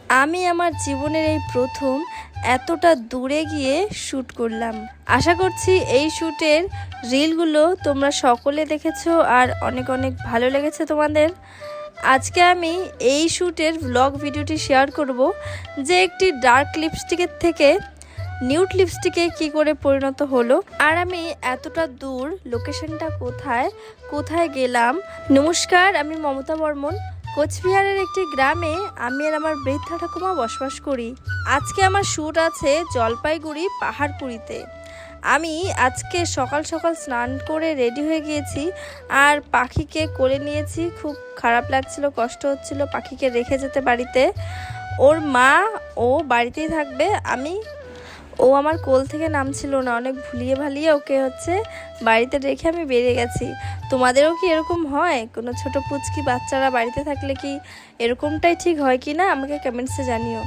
আমি আমার জীবনের এই প্রথম এতটা দূরে গিয়ে শ্যুট করলাম। আশা করছি এই শ্যুটের রিলগুলো তোমরা সকলে দেখেছো আর অনেক অনেক ভালো লেগেছে তোমাদের। আজকে আমি এই শ্যুটের ব্লগ ভিডিওটি শেয়ার করব যে একটি ডার্ক লিপস্টিকের থেকে নিউড লিপস্টিকে কি করে পরিণত হলো, আর আমি এতটা দূর লোকেশনটা কোথায় গেলাম। নমস্কার, আমি মমতা বর্মন। কোচবিহারের একটি গ্রামে আমি আর আমার বৃদ্ধা ঠাকুমা বসবাস করি। আজকে আমার শ্যুট আছে জলপাইগুড়ি পাহাড়পুরিতে। আমি আজকে সকাল সকাল স্নান করে রেডি হয়ে গিয়েছি আর পাখিকে কোলে নিয়েছি। খুব খারাপ লাগছিল, কষ্ট হচ্ছিল পাখিকে রেখে যেতে বাড়িতে। ওর মা ও বাড়িতেই থাকবে, ও আমার কোল থেকে নামছিল না, অনেক ভুলিয়ে ভালিয়ে ওকে বাড়িতে রেখে আমি বেরিয়ে গেছি। তোমাদেরও কি এরকম হয়? কোনো ছোট পুচকি বাচ্চারা বাড়িতে থাকলে কি এরকমটাই ঠিক হয় কি না আমাকে কমেন্টসে জানিও।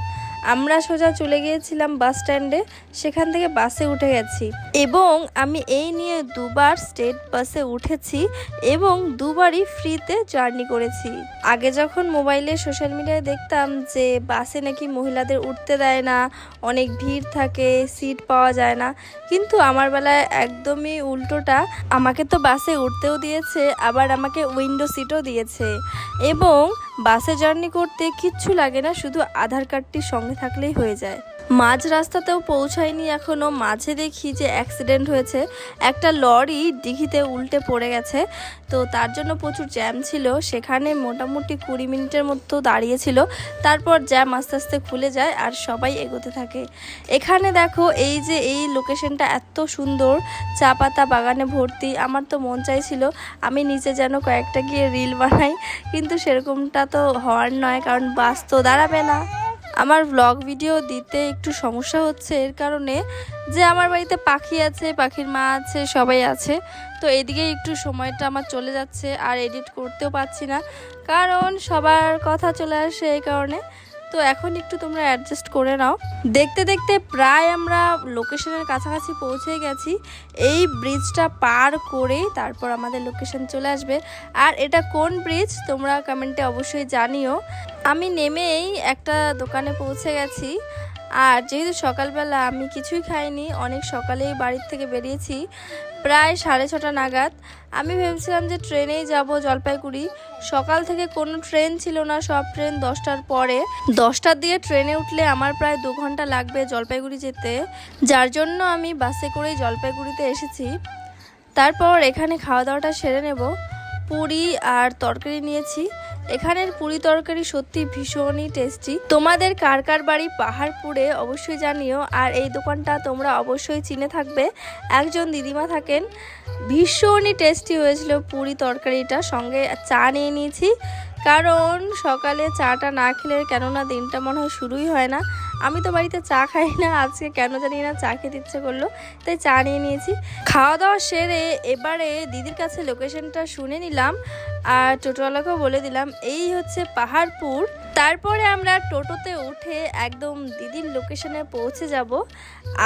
আমরা সোজা চলে গিয়েছিলাম বাস স্ট্যান্ডে, সেখান থেকে বাসে উঠে গেছি এবং আমি এই নিয়ে দুবার স্টেট বাসে উঠেছি এবং দুবারই ফ্রিতে জার্নি করেছি। আগে যখন মোবাইলে সোশ্যাল মিডিয়ায় দেখতাম যে বাসে নাকি মহিলাদের উঠতে দেয় না, অনেক ভিড় থাকে, সিট পাওয়া যায় না, কিন্তু আমার বেলায় একদমই উল্টোটা। আমাকে তো বাসে উঠতেও দিয়েছে, আবার আমাকে উইন্ডো সিটও দিয়েছে এবং বাসে জার্নি করতে কিচ্ছু লাগে না, শুধু আধার কার্ডটি সঙ্গে থাকলেই হয়ে যায়। মাঝ রাস্তাতেও পৌঁছায়নি এখনও, মাঝে দেখি যে অ্যাক্সিডেন্ট হয়েছে, একটা লরি দিঘিতে উল্টে পড়ে গেছে। তো তার জন্য প্রচুর জ্যাম ছিল, সেখানে মোটামুটি 20 মিনিটের মতো দাঁড়িয়েছিল। তারপর জ্যাম আস্তে আস্তে খুলে যায় আর সবাই এগোতে থাকে। এখানে দেখো এই যে এই লোকেশনটা এত সুন্দর, চা পাতা বাগানে ভর্তি। আমার তো মন চাইছিল আমি নিচে যেন কয়েকটা গিয়ে রিল বানাই, কিন্তু সেরকমটা তো হওয়ার নয়, কারণ বাস তো দাঁড়াবে না। আমার ব্লগ ভিডিও দিতে একটু সমস্যা হচ্ছে এর কারণে যে আমার বাড়িতে পাখি আছে, পাখির মা আছে, সবাই আছে। তো এদিকে একটু সময়টা আমার চলে যাচ্ছে আর এডিট করতেও পারছি না, কারণ সবার কথা চলে আসে এই কারণে। তো এখন একটু তোমরা অ্যাডজাস্ট করে নাও। দেখতে দেখতে প্রায় আমরা লোকেশনের কাছাকাছি পৌঁছে গেছি। এই ব্রিজটা পার করেই তারপর আমাদের লোকেশন চলে আসবে। আর এটা কোন ব্রিজ তোমরা কমেন্টে অবশ্যই জানিও। আমি নেমেই একটা দোকানে পৌঁছে গেছি, আর যেহেতু সকালবেলা আমি কিছুই খাইনি, অনেক সকালেই বাড়ির থেকে বেরিয়েছি, প্রায় 6:30 নাগাদ। আমি ভেবেছিলাম যে ট্রেনেই যাব জলপাইগুড়ি। সকাল থেকে কোনো ট্রেন ছিল না, সব ট্রেন 10টার পরে। 10টার দিকে ট্রেনে উঠলে আমার প্রায় 2 ঘন্টা লাগবে জলপাইগুড়ি যেতে, যার জন্য আমি বাসে করেই জলপাইগুড়িতে এসেছি। তারপর এখানে খাওয়া দাওয়াটা সেরে নেব। পুরি আর তরকারি নিয়েছি। এখানের পুরি তরকারি সত্যি ভীষণই টেস্টি। তোমাদের কার কার বাড়ি পাহাড়পুরে অবশ্যই জানিও। আর এই দোকানটা তোমরা অবশ্যই চিনে থাকবে, একজন দিদিমা থাকেন। ভীষণই টেস্টি হয়েছিল পুরি তরকারিটা। সঙ্গে চা নিয়ে নিয়েছি, কারণ সকালে চাটা না খেলে কেননা দিনটা মনে হয় শুরুই হয় না। আমি তো বাড়িতে চা খাই না, আজকে কেন জানি না চা খেতে ইচ্ছে করলো, তাই চা নিয়ে নিয়েছি। খাওয়া দাওয়া সেরে এবারে দিদির কাছে লোকেশনটা শুনে নিলাম আর টোটোওয়ালাকেও বলে দিলাম এই হচ্ছে পাহাড়পুর। তারপরে আমরা টোটোতে উঠে একদম দিদির লোকেশনে পৌঁছে যাব।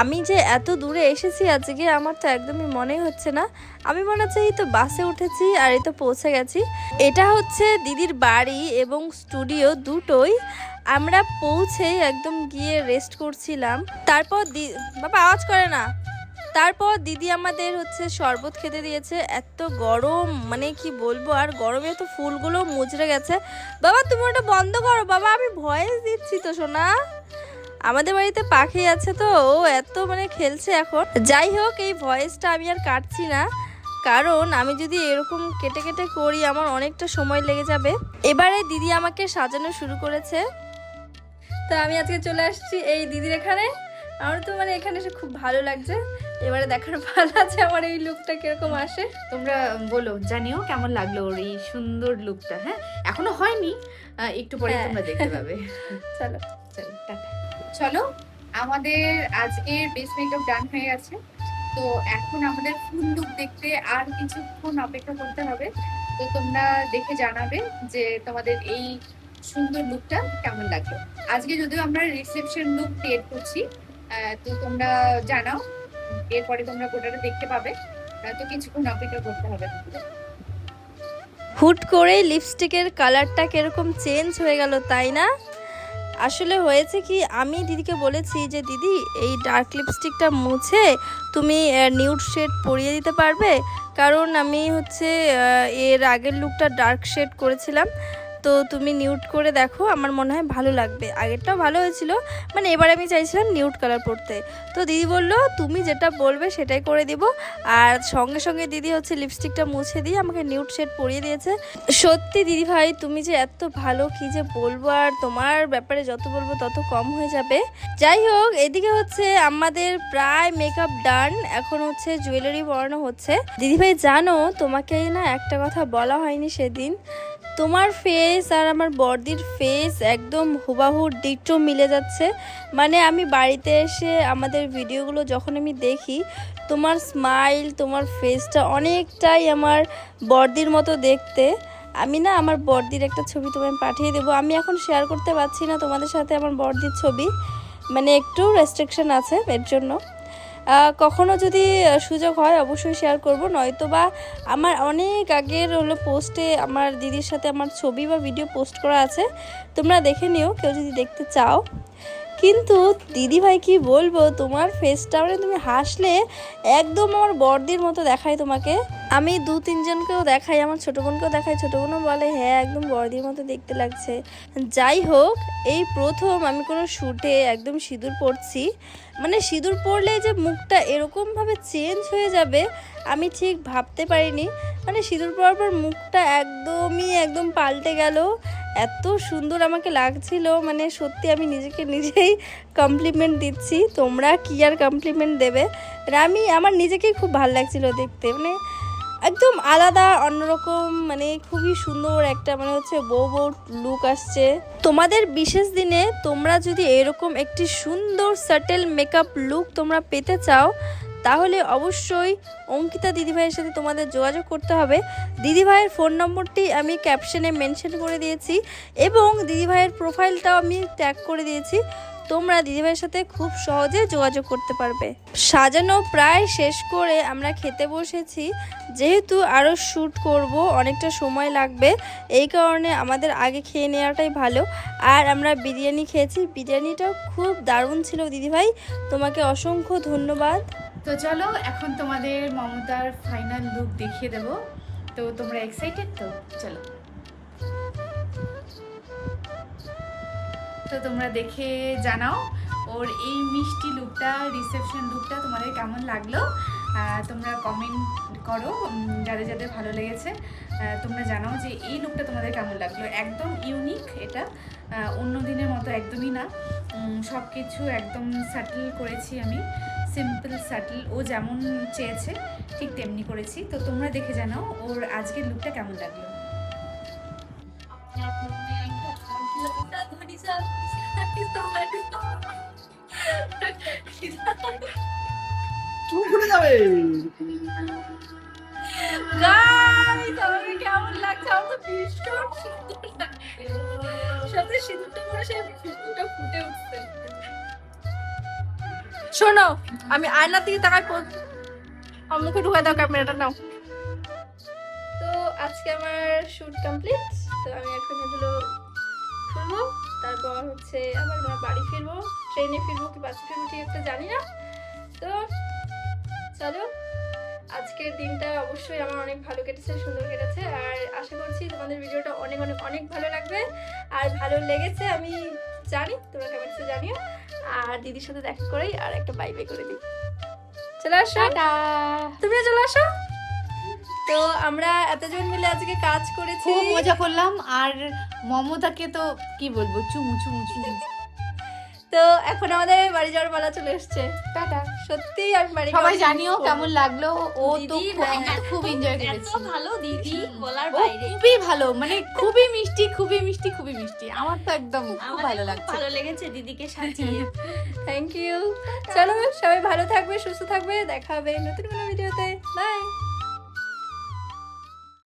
আমি যে এত দূরে এসেছি আজকে আমার তো একদমই মনেই হচ্ছে না। আমি মনে হচ্ছে এই তো বাসে উঠেছি আর এই তো পৌঁছে গেছি। এটা হচ্ছে দিদির বাড়ি এবং স্টুডিও দুটোই। আমরা পৌঁছেই একদম গিয়ে রেস্ট করছিলাম। তারপর বাবা আওয়াজ করে না। তারপর দিদি আমাদের শরবত খেতে দিয়েছে। এত গরম, মানে কি বলবো, আর গরমে তো ফুলগুলো মুচড়ে গেছে। বাবা তুমি ওটা বন্ধ করো বাবা, আমি ভয়েস দিচ্ছি তো সোনা। আমাদের বাড়িতে পাখি আছে তো, ও এত খেলছে এখন। যাই হোক, এই ভয়েসটা আমি আর কাটছি না, কারণ আমি যদি এরকম কেটে কেটে করি আমার অনেকটা সময় লেগে যাবে। এবারে দিদি আমাকে সাজানো শুরু করেছে। তো আমি আজকে চলে আসছি এই দিদির এখানে। আমার তো এখানে এসে খুব ভালো লাগছে। এবারে দেখার ভালো আছে আমার এই লুকটা কিরকম আসে। তোমরা বলো, জানিও কেমন লাগলো ওর এই সুন্দর লুকটা। হ্যাঁ, এখনো হয়নি, একটু পরে তোমরা দেখতে পাবে। চলো চলো টাটা। চলো, আমাদের আজকের বেস মেকআপ ডান হয়ে গেছে। তো এখন আমাদের ফুল লুক দেখতে আর কিছুক্ষণ অপেক্ষা করতে হবে। তো তোমরা দেখে জানাবে যে তোমাদের এই সুন্দর লুকটা কেমন লাগলো। আজকে যদিও আমরা রিসেপশন লুক ক্রিয়েট করছি, তো তোমরা জানাও, এরপরে তোমরা গোটাটা দেখতে পাবে। তো কিছুক্ষণ অপেক্ষা করতে হবে। হুট করে লিপস্টিকের কালারটা কিরকম চেঞ্জ হয়ে গেল, তাই না? আসলে হয়েছে কি, আমি দিদিকে বলেছি যে দিদি এই ডার্ক লিপস্টিকটা মুছে তুমি নিউড শেড পরিয়ে দিতে পারবে, কারণ আমি হচ্ছে এর আগের লুকটা ডার্ক শেড করেছিলাম, তো তুমি নিউড করে দেখো, আমার মনে হয় ভালো লাগবে। আগেরটাও ভালো হয়েছিল, মানে এবার আমি চাইছিলাম নিউড কালার পরতে। তো দিদি বললো তুমি যেটা বলবে সেটাই করে দিব, আর সঙ্গে সঙ্গে দিদি হচ্ছে লিপস্টিকটা মুছে দিয়ে আমাকে নিউড শেড পরিয়ে দিয়েছে। সত্যি দিদি ভাই তুমি যে এত ভালো, কি যে বলবো, আর তোমার ব্যাপারে যত বলবো তত কম হয়ে যাবে। যাই হোক, এদিকে হচ্ছে আমাদের প্রায় মেকআপ ডান, এখন হচ্ছে জুয়েলারি পরানো হচ্ছে। দিদি ভাই জানো, তোমাকে না একটা কথা বলা হয়নি সেদিন, তোমার ফেস আর আমার বর্দির ফেস একদম হুবাহু ডিটো মিলে যাচ্ছে। মানে আমি বাড়িতে এসে আমাদের ভিডিওগুলো যখন আমি দেখি, তোমার স্মাইল, তোমার ফেসটা অনেকটাই আমার বর্দির মতো দেখতে। আমি না আমার বর্দির একটা ছবি তোমায় পাঠিয়ে দেবো। আমি এখন শেয়ার করতে পারছি না তোমাদের সাথে আমার বর্দির ছবি, মানে একটু রেস্ট্রিকশন আছে এর জন্য। কখনো যদি সুযোগ হয় অবশ্যই শেয়ার করব, নয়তো বা আমার অনেক আগের হলো পোস্টে আমার দিদির সাথে আমার ছবি বা ভিডিও পোস্ট করা আছে, তোমরা দেখে নিও কেউ যদি দেখতে চাও। কিন্তু দিদি ভাই কি বলবো, তোমার ফেসটা মানে তুমি হাসলে একদম আমার বর্দির মতো দেখায় তোমাকে। আমি 2-3 জনকেও দেখাই, আমার ছোটো বোনকেও দেখাই, ছোটো বোনও বলে হ্যাঁ একদম বর্দির মতো দেখতে লাগছে। যাই হোক, এই প্রথম আমি কোনো শ্যুটে একদম সিঁদুর পরছি, মানে সিঁদুর পরলে যে মুখটা এরকমভাবে চেঞ্জ হয়ে যাবে আমি ঠিক ভাবতে পারিনি। মানে সিঁদুর পরার পর মুখটা একদম পাল্টে গেল, এত সুন্দর আমাকে লাগছিল, মানে সত্যি আমি নিজেকে নিজেই কমপ্লিমেন্ট দিচ্ছি, তোমরা কি আর কমপ্লিমেন্ট দেবে। আমি আমার নিজেকেই খুব ভালো লাগছিল দেখতে, মানে একদম আলাদা অন্যরকম, মানে খুবই সুন্দর একটা মানে হচ্ছে বউ লুক আসছে। তোমাদের বিশেষ দিনে তোমরা যদি এরকম একটি সুন্দর সাটেল মেকআপ লুক তোমরা পেতে চাও, তাহলে অবশ্যই অঙ্কিতা দিদিভাইয়ের সাথে তোমাদের যোগাযোগ করতে হবে। দিদিভাইয়ের ফোন নম্বরটি আমি ক্যাপশনে মেনশন করে দিয়েছি এবং দিদিভাইয়ের প্রোফাইলটাও আমি ট্যাগ করে দিয়েছি, তোমরা দিদিভাইয়ের সাথে খুব সহজে যোগাযোগ করতে পারবে। সাজানো প্রায় শেষ করে আমরা খেতে বসেছি, যেহেতু আরও শ্যুট করব অনেকটা সময় লাগবে, এই কারণে আমাদের আগে খেয়ে নেওয়াটাই ভালো। আর আমরা বিরিয়ানি খেয়েছি, বিরিয়ানিটাও খুব দারুণ ছিল দিদিভাই, তোমাকে অসংখ্য ধন্যবাদ। তো চলো এখন তোমাদের মমতার ফাইনাল লুক দেখিয়ে দেব। তো তোমরা এক্সাইটেড তো? চলো, তো তোমরা দেখে জানাও ওর এই মিষ্টি লুকটা, রিসেপশন লুকটা তোমাদের কেমন লাগলো। তোমরা কমেন্ট করো যাদের যাদের ভালো লেগেছে, তোমরা জানাও যে এই লুকটা তোমাদের কেমন লাগলো। একদম ইউনিক এটা, অন্য দিনের মতো একদমই না, সব কিছু একদম সাটল করেছি আমি, সিম্পল সাটল, ও যেমন চেয়েছে ঠিক তেমনি করেছি। তো তোমরা দেখে জানাও ওর আজকের লুকটা কেমন লাগলো। কেমন লাগছে? আমার তো ভীষণ সুন্দর লাগছে, সাথে সিঁদুরটা পরে সেই সিঁদুরটা ফুটে উঠছে। শোনো, আমি আয়নার দিকে তাকাই, মুখে ঢুকাই দাও ক্যামেরাটা, নাও। তো আজকে আমার শ্যুট কমপ্লিট, তো আমি এখন এগুলো খুলবো, তারপর হচ্ছে আবার আমার বাড়ি ফিরবো, ট্রেনে ফিরবো কি বাসে ফিরবো ঠিক একটা জানি না। তো চলো, আজকের দিনটা অবশ্যই আমার অনেক ভালো কেটেছে, সুন্দর কেটেছে, আর আশা করছি তোমাদের ভিডিওটা অনেক অনেক অনেক ভালো লাগবে। আর ভালো লেগেছে আমি জানি, তোমরা কমেন্টসে জানিও। আর দিদির সাথে দেখা করেই আর একটা বাই বাই করে দিই। চলে আসো, তুমিও চলে আসো। তো আমরা এতজন মিলে আজকে কাজ করেছি, খুব মজা করলাম। আর মমতাকে তো কি বলবো, চুমু চুমু চুমু। তো এখন আমাদের বাড়ি যাওয়ার পালা চলে এসছে, টাটা। সত্যি আমি বাড়ি, সবাই জানিও কেমন লাগলো, ও তো খুব এনজয় করেছি। ভালো দিদি বলার ও বাইরে, খুবই ভালো, মানে খুবই মিষ্টি, খুবই মিষ্টি, খুবই মিষ্টি। আমার তো একদম খুব ভালো লাগছে, ভালো লেগেছে দিদিকে সাজিয়ে। Thank you. চলো সবাই ভালো থাকবে, সুস্থ থাকবে, দেখা হবে নতুন কোনো ভিডিওতে, বাই।